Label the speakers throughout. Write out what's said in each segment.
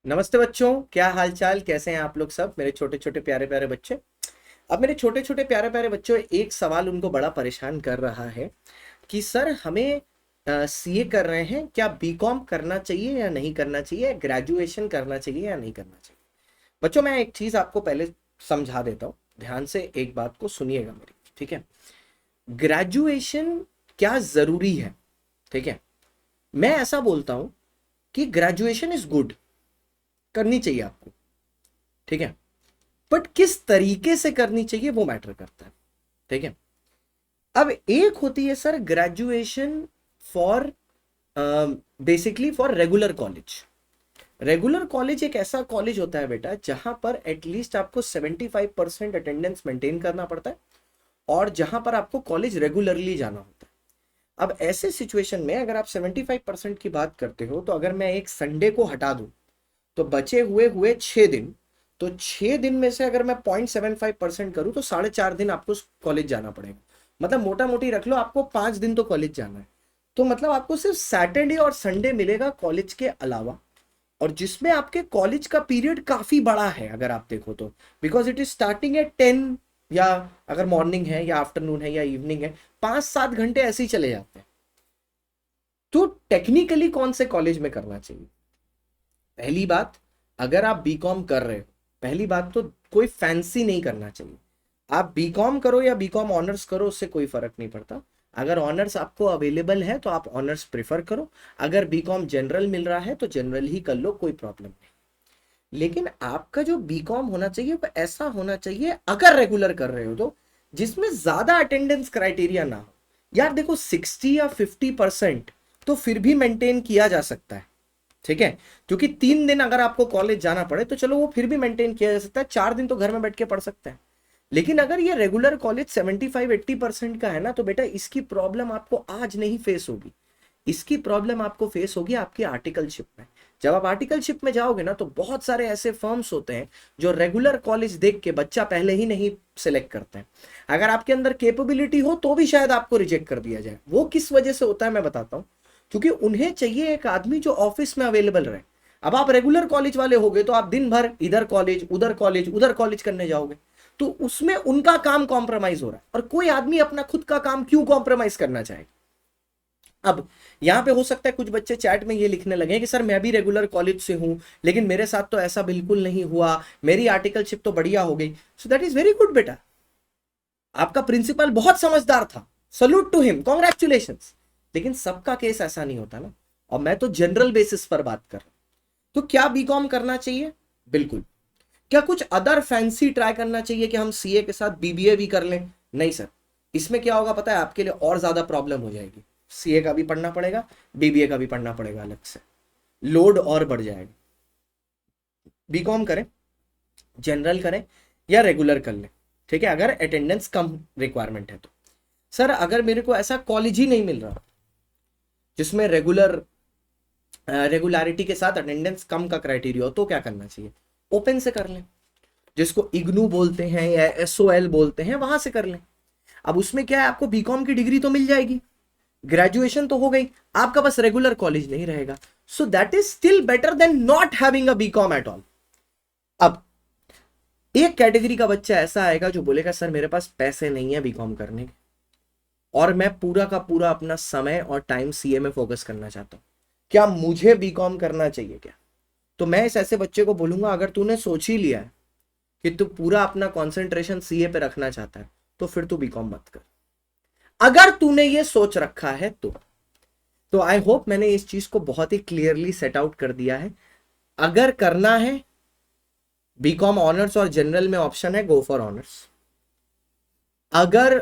Speaker 1: नमस्ते बच्चों, क्या हाल चाल, कैसे हैं आप लोग सब मेरे छोटे छोटे प्यारे प्यारे बच्चे। अब मेरे छोटे छोटे प्यारे प्यारे बच्चों, एक सवाल उनको बड़ा परेशान कर रहा है कि सर हमें सीए कर रहे हैं, क्या बीकॉम करना चाहिए या नहीं करना चाहिए, ग्रेजुएशन करना चाहिए या नहीं करना चाहिए। बच्चों, मैं एक चीज आपको पहले समझा देता हूँ, ध्यान से एक बात को सुनिएगा मेरी, ठीक है। ग्रेजुएशन क्या जरूरी है, ठीक है। मैं ऐसा बोलता हूं कि ग्रेजुएशन इज गुड, करनी चाहिए आपको, ठीक है। बट किस तरीके से करनी चाहिए वो मैटर करता है, ठीक है। अब एक होती है sir graduation for basically for regular college. Regular college एक ऐसा कॉलेज होता है बेटा जहां पर एटलीस्ट आपको 75% अटेंडेंस मेंटेन करना पड़ता है और जहां पर आपको कॉलेज रेगुलरली जाना होता है। अब ऐसे सिचुएशन में अगर आप 75% की बात करते हो, तो अगर मैं एक संडे को हटा दूं तो बचे हुए हुए 6 दिन, तो 6 दिन में से अगर मैं 0.75% करूं तो 4.5 दिन आपको कॉलेज जाना पड़ेगा। मतलब मोटा मोटी रख लो, आपको 5 दिन तो कॉलेज जाना है। तो मतलब आपको सिर्फ सैटरडे और संडे मिलेगा कॉलेज के अलावा, और जिसमें आपके कॉलेज का पीरियड काफी बड़ा है अगर आप देखो तो, because it is starting at 10, या अगर मॉर्निंग है या आफ्टरनून है या इवनिंग है, 5-7 घंटे ऐसे ही चले जाते हैं। तो टेक्निकली कौन से कॉलेज में करना चाहिए? पहली बात, अगर आप बीकॉम कर रहे हो, पहली बात तो कोई फैंसी नहीं करना चाहिए। आप बीकॉम करो या बीकॉम ऑनर्स करो, उससे कोई फर्क नहीं पड़ता। अगर ऑनर्स आपको अवेलेबल है तो आप ऑनर्स प्रेफर करो, अगर बीकॉम जनरल मिल रहा है तो जनरल ही कर लो, कोई प्रॉब्लम नहीं। लेकिन आपका जो बीकॉम होना चाहिए वो ऐसा होना चाहिए, अगर रेगुलर कर रहे हो तो, जिसमें ज्यादा अटेंडेंस क्राइटेरिया ना हो। यार देखो, 60 या 50% तो फिर भी मेंटेन किया जा सकता है, ठीक है। क्योंकि 3 दिन अगर आपको कॉलेज जाना पड़े तो चलो वो फिर भी मेंटेन किया जा सकता है, 4 दिन तो घर में बैठ के पढ़ सकते हैं। लेकिन अगर ये रेगुलर कॉलेज 75-80% का है ना, तो बेटा इसकी प्रॉब्लम आपको आज नहीं फेस होगी, इसकी प्रॉब्लम आपको फेस होगी आपकी आर्टिकलशिप में। जब आप आर्टिकलशिप में जाओगे ना, तो बहुत सारे ऐसे फर्म्स होते हैं जो रेगुलर कॉलेज देख के बच्चा पहले ही नहीं सिलेक्ट करते हैं। अगर आपके अंदर कैपेबिलिटी हो तो भी शायद आपको रिजेक्ट कर दिया जाए। वो किस वजह से होता है मैं बताता हूँ। क्योंकि उन्हें चाहिए एक आदमी जो ऑफिस में अवेलेबल रहे। अब आप रेगुलर कॉलेज वाले हो गए तो आप दिन भर इधर कॉलेज उधर कॉलेज करने जाओगे, तो उसमें उनका काम कॉम्प्रोमाइज हो रहा है, और कोई आदमी अपना खुद का काम क्यों कॉम्प्रोमाइज करना चाहेगा। अब यहां पे हो सकता है कुछ बच्चे चैट में ये लिखने लगे कि सर मैं भी रेगुलर कॉलेज से हूं, लेकिन मेरे साथ तो ऐसा बिल्कुल नहीं हुआ, मेरी आर्टिकलशिप तो बढ़िया हो गई। सो दैट इज वेरी गुड बेटा, आपका प्रिंसिपल बहुत समझदार था, सल्यूट टू हिम, कॉन्ग्रेचुलेशन। लेकिन सबका केस ऐसा नहीं होता ना, और मैं तो जनरल बेसिस पर बात कर रहा हूं। तो क्या बीकॉम करना चाहिए? बिल्कुल। क्या कुछ अदर फैंसी ट्राई करना चाहिए कि हम सीए के साथ बीबीए भी कर लें? नहीं सर, इसमें क्या होगा पता है, आपके लिए और ज्यादा प्रॉब्लम हो जाएगी। सीए का भी पढ़ना पड़ेगा, बीबीए का भी पढ़ना पड़ेगा अलग से, लोड और बढ़ जाएगा। बीकॉम करें, जनरल करें या रेगुलर कर लें, ठीक है, अगर अटेंडेंस कम रिक्वायरमेंट है तो। सर अगर मेरे को ऐसा कॉलेज ही नहीं मिल रहा जिसमें रेगुलरिटी के साथ अटेंडेंस कम का क्राइटेरिया हो, तो क्या करना चाहिए? ओपन से कर लें, जिसको इग्नू बोलते हैं या एसओएल बोलते हैं, वहां से कर लें। अब उसमें क्या है, आपको बीकॉम की डिग्री तो मिल जाएगी, ग्रेजुएशन तो हो गई, आपका बस रेगुलर कॉलेज नहीं रहेगा। So that is still better than not having a BCom at all. अब एक कैटेगरी का बच्चा ऐसा आएगा जो बोलेगा सर मेरे पास पैसे नहीं है बीकॉम करने के, और मैं पूरा का पूरा अपना समय और टाइम सीए में फोकस करना चाहता हूं, क्या मुझे बीकॉम करना चाहिए क्या? तो मैं इस ऐसे बच्चे को बोलूंगा, अगर तूने सोच ही लिया है कि तू पूरा अपना कंसंट्रेशन सीए पे रखना चाहता है, तो फिर तू बीकॉम मत कर। अगर तूने ये सोच रखा है तो आई होप मैंने इस चीज को बहुत ही क्लियरली सेट आउट कर दिया है। अगर करना है बीकॉम ऑनर्स और जनरल में ऑप्शन है, गो फॉर ऑनर्स। अगर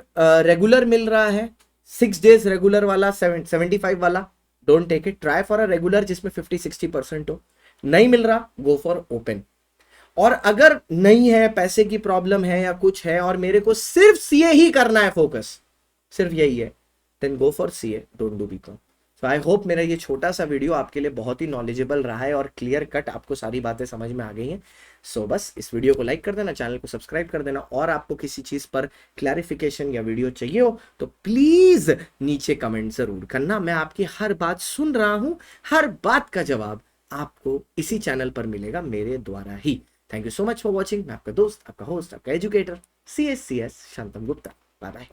Speaker 1: रेगुलर मिल रहा है, 6 days रेगुलर वाला, 75 वाला, don't take it, try for a regular जिसमें 50-60% हो। नहीं मिल रहा, गो फॉर ओपन। और अगर नहीं है, पैसे की प्रॉब्लम है या कुछ है, और मेरे को सिर्फ सीए ही करना है, फोकस सिर्फ यही है, then go for CA, don't do BCom. So I hope मेरा ये छोटा सा वीडियो आपके लिए बहुत ही नॉलेजेबल रहा है और क्लियर कट आपको सारी बातें समझ में आ गई हैं। सो बस इस वीडियो को लाइक कर देना, चैनल को सब्सक्राइब कर देना, और आपको किसी चीज पर क्लैरिफिकेशन या वीडियो चाहिए हो तो प्लीज नीचे कमेंट जरूर करना। मैं आपकी हर बात सुन रहा हूं, हर बात का जवाब आपको इसी चैनल पर मिलेगा मेरे द्वारा ही। Thank you so much for watching. मैं आपका दोस्त, आपका होस्ट, आपका educator CSCS Shantam Gupta. Bye bye.